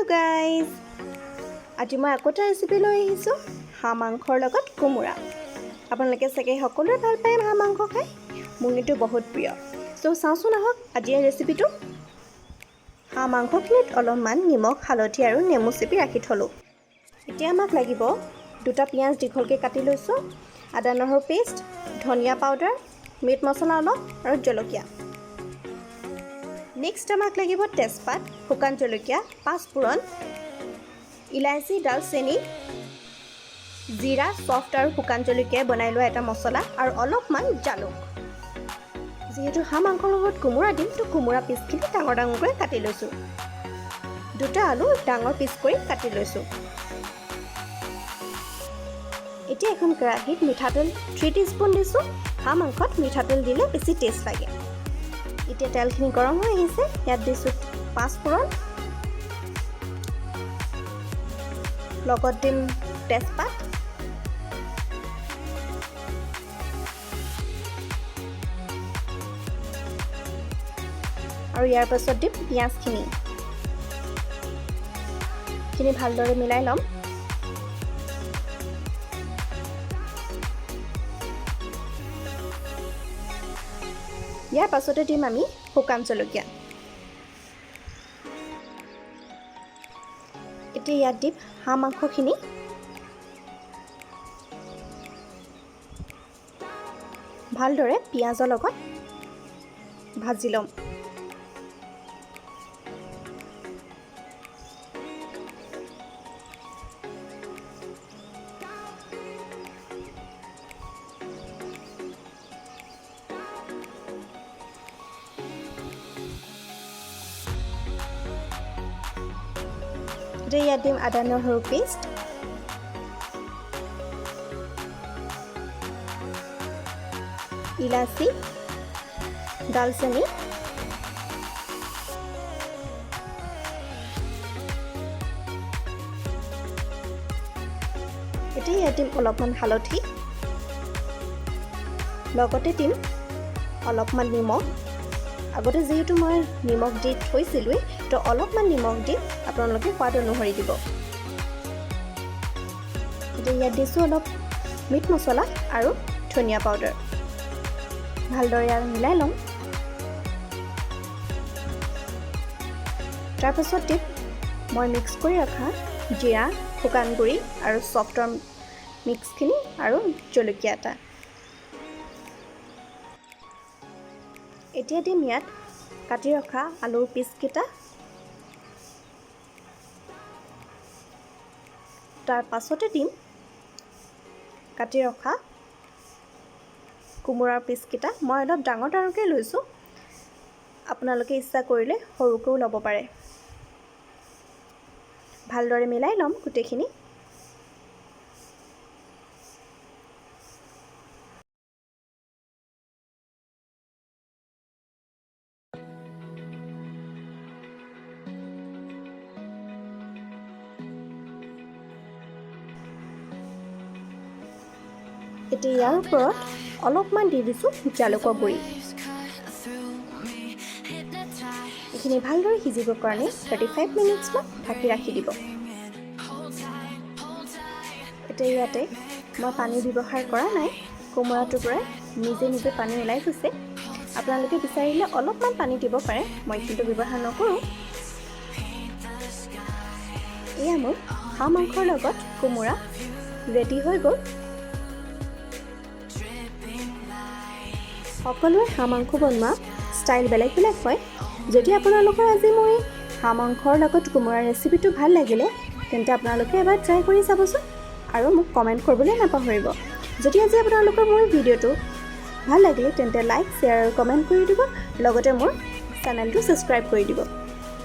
Hello' guys, আজি মই আকৌ এটা ৰেচিপি লৈ আহিছোঁ হাঁহ মাংসৰ লগত কোমোৰা। আপোনালোকে চাগে সকলোৱে ভাল পায় হাঁহ মাংস খাই, মোৰ কিন্তু বহুত প্ৰিয়। চ' চাওঁচোন আহক আজিৰ ৰেচিপিটো। হাঁহ মাংসখিনিত অলপমান নিমখ, হালধি আৰু নেমু চেপি ৰাখি থলোঁ। এতিয়া আমাক লাগিব 2টা পিঁয়াজ দীঘলকৈ কাটি লৈছোঁ, আদা নহৰু পেষ্ট, ধনিয়া পাউডাৰ, মিট মছলা অলপ আৰু জলকীয়া। নেক্সট আমাক লাগিব তেজপাত, শুকান জলকীয়া, পাঁচফোৰণ, ইলাচি, ডালচেনি, জিৰা, চফ্ট আৰু শুকান জলকীয়াই বনাই লোৱা এটা মছলা আৰু অলপমান জালুক। যিহেতু হাঁহ মাংসৰ লগত কোমোৰা দিম, তো কোমোৰা পিচখিনি ডাঙৰ ডাঙৰকৈ কাটি লৈছোঁ। 2টা আলু ডাঙৰ পিচ কৰি কাটি লৈছোঁ। এতিয়া এখন কেৰাহীত মিঠাতেল 3 টিস্পুন দিছোঁ। হাঁহ মাংসত মিঠাতেল দিলে বেছি টেষ্ট লাগে। এতিয়া তেলখিনি গৰম হৈ আহিছে, ইয়াত দিছোঁ পাঁচফোৰণ, লগত দিম তেজপাত, আৰু ইয়াৰ পাছত দিম পিঁয়াজখিনি ভালদৰে মিলাই ল'ম। ইয়াৰ পাছতে দিম আমি শুকান জলকীয়া। এতিয়া ইয়াত দিম হাঁহ মাংসখিনি। ভালদৰে পিঁয়াজৰ লগত ভাজি ল'ম। ইয়াত দিম আদা নহৰু পেষ্ট, ইলাচি, ডালচেনি, এতিয়া ইয়াত দিম অলপমান হালধি, লগতে দিম অলপমান নিমখ। আগতে যিহেতু মই নিমখ দি থৈছিলোঁৱেই, তো অলপমান নিমখ দি আপোনালোকে সোৱাদ অনুসৰি দিব। এতিয়া ইয়াত দিছোঁ অলপ মিট মছলা আৰু ধনিয়া পাউডাৰ। ভালদৰে আৰু মিলাই ল'ম। তাৰপাছত দিম মই মিক্স কৰি ৰখা জিৰা, শুকান গুড়ি আৰু চফ্টৰ মিক্সখিনি আৰু জলকীয়া এটা। এতিয়া দিম ইয়াত কাটি ৰখা আলুৰ পিচকেইটা, তাৰ পাছতে দিম কাটি ৰখা কোমোৰাৰ পিচকেইটা। মই অলপ ডাঙৰ ডাঙৰকৈ লৈছোঁ, আপোনালোকে ইচ্ছা কৰিলে সৰুকৈও ল'ব পাৰে। ভালদৰে মিলাই ল'ম গোটেইখিনি। এতিয়া ইয়াৰ ওপৰত অলপমান দি দিছোঁ জালুকৰ গুড়ি। এইখিনি ভালদৰে সিজিবৰ কাৰণে 35 মিনিটছমান ঢাকি ৰাখি দিব। এতিয়া ইয়াতে মই পানী ব্যৱহাৰ কৰা নাই, কোমোৰাটোৰ পৰা নিজে নিজে পানী ওলাই গৈছে। আপোনালোকে বিচাৰিলে অলপমান পানী দিব পাৰে, মই কিন্তু ব্যৱহাৰ নকৰোঁ। এয়া মোৰ হাঁহ মাংসৰ লগত কোমোৰা ৰেডি হৈ গ'ল। সকলোৰে হাঁহ মাংস বনোৱা ষ্টাইল বেলেগ বেলেগ হয়। যদি আপোনালোকৰ আজি মোৰ এই হাঁহ মাংসৰ লগত কোমোৰা ৰেচিপিটো ভাল লাগিলে, তেন্তে আপোনালোকে এবাৰ ট্ৰাই কৰি চাবচোন আৰু মোক কমেণ্ট কৰিবলৈ নাপাহৰিব। যদি আজি আপোনালোকৰ মোৰ ভিডিঅ'টো ভাল লাগিলে, তেন্তে লাইক, শ্বেয়াৰ আৰু কমেণ্ট কৰি দিব, লগতে মোৰ চেনেলটো ছাবস্ক্ৰাইব কৰি দিব।